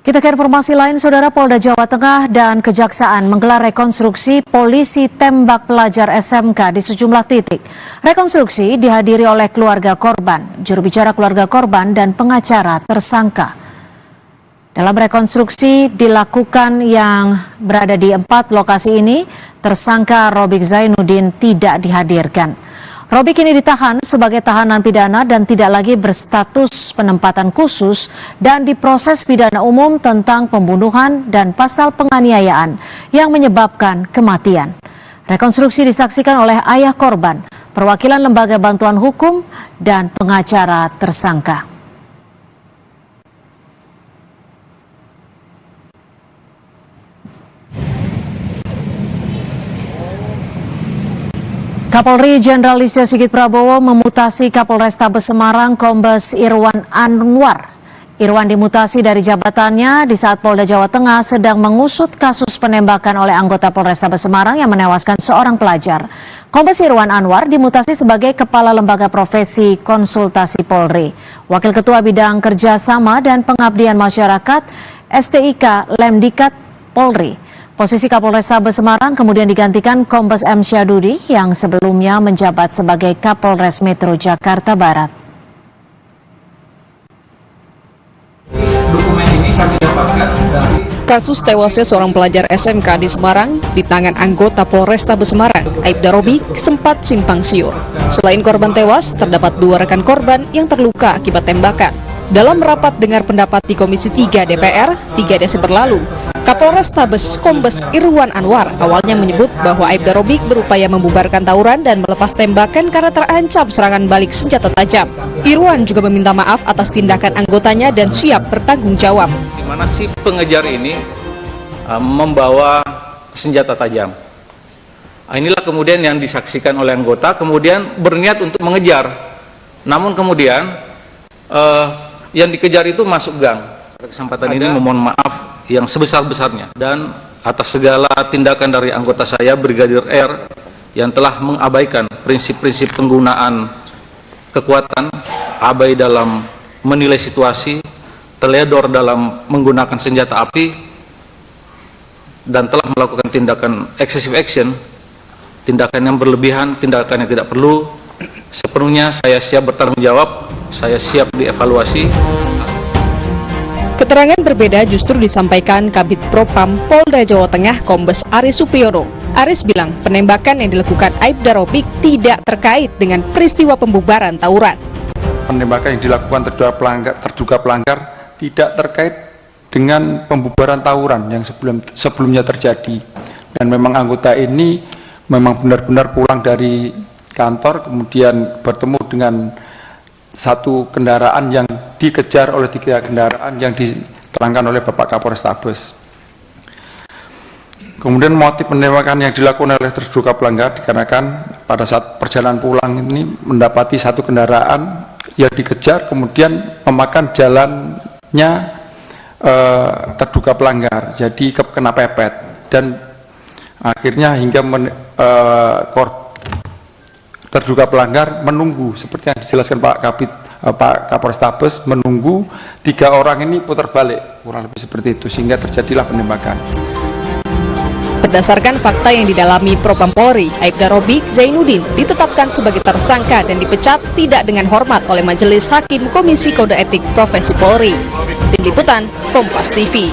Kita ke informasi lain, Saudara. Polda Jawa Tengah dan Kejaksaan menggelar rekonstruksi polisi tembak pelajar SMK di sejumlah titik. Rekonstruksi dihadiri oleh keluarga korban, juru bicara keluarga korban, dan pengacara tersangka. Dalam rekonstruksi dilakukan yang berada di 4 lokasi ini, tersangka Robik Zainuddin tidak dihadirkan. Robik kini ditahan sebagai tahanan pidana dan tidak lagi berstatus penempatan khusus dan diproses pidana umum tentang pembunuhan dan pasal penganiayaan yang menyebabkan kematian. Rekonstruksi disaksikan oleh ayah korban, perwakilan lembaga bantuan hukum, dan pengacara tersangka. Kapolri Jenderal Listio Sigit Prabowo memutasi Kapolrestabes Semarang Kombes Irwan Anwar. Irwan dimutasi dari jabatannya di saat Polda Jawa Tengah sedang mengusut kasus penembakan oleh anggota Polrestabes Semarang yang menewaskan seorang pelajar. Kombes Irwan Anwar dimutasi sebagai Kepala Lembaga Profesi Konsultasi Polri. Wakil Ketua Bidang Kerjasama dan Pengabdian Masyarakat STIK Lemdikat Polri. Posisi Kapolrestabes Semarang kemudian digantikan Kombes M. Syadudi yang sebelumnya menjabat sebagai Kapolres Metro Jakarta Barat. Kasus tewasnya seorang pelajar SMK di Semarang di tangan anggota Polrestabes Semarang, Aibda Robik, sempat simpang siur. Selain korban tewas, terdapat 2 rekan korban yang terluka akibat tembakan. Dalam rapat dengar pendapat di Komisi 3 DPR 3 Desember lalu, Kapolrestabes Kombes Irwan Anwar awalnya menyebut bahwa Aibda Robik berupaya membubarkan tawuran dan melepas tembakan karena terancam serangan balik senjata tajam. Irwan juga meminta maaf atas tindakan anggotanya dan siap bertanggung jawab. Di mana si pengejar ini membawa senjata tajam. Inilah kemudian yang disaksikan oleh anggota, kemudian berniat untuk mengejar. Namun kemudian yang dikejar itu masuk gang. Pada kesempatan ini memohon maaf yang sebesar-besarnya dan atas segala tindakan dari anggota saya, Brigadir R, yang telah mengabaikan prinsip-prinsip penggunaan kekuatan, abai dalam menilai situasi, teledor dalam menggunakan senjata api, dan telah melakukan tindakan excessive action, tindakan yang berlebihan, tindakan yang tidak perlu. Sepenuhnya saya siap bertanggung jawab, saya siap dievaluasi. Keterangan berbeda justru disampaikan Kabid Propam Polda Jawa Tengah Kombes Aris Supriyono. Aris bilang penembakan yang dilakukan Aibda Robik tidak terkait dengan peristiwa pembubaran tawuran. Penembakan yang dilakukan terduga pelanggar tidak terkait dengan pembubaran tawuran yang sebelumnya terjadi. Dan memang anggota ini memang benar-benar pulang dari kantor, kemudian bertemu dengan satu kendaraan yang dikejar oleh 3 kendaraan yang diterangkan oleh Bapak Kapolrestabes. Kemudian motif penembakan yang dilakukan oleh terduga pelanggar dikarenakan pada saat perjalanan pulang ini mendapati satu kendaraan yang dikejar, kemudian memakan jalannya terduga pelanggar, jadi kena pepet, dan akhirnya hingga terduga pelanggar menunggu seperti yang dijelaskan Pak Kapolrestabes, menunggu 3 orang ini putar balik, kurang lebih seperti itu, sehingga terjadilah penembakan. Berdasarkan fakta yang didalami Propam Polri, Aibda Robik Zainuddin ditetapkan sebagai tersangka dan dipecat tidak dengan hormat oleh Majelis Hakim Komisi Kode Etik Profesi Polri. Tim Liputan, Kompas TV.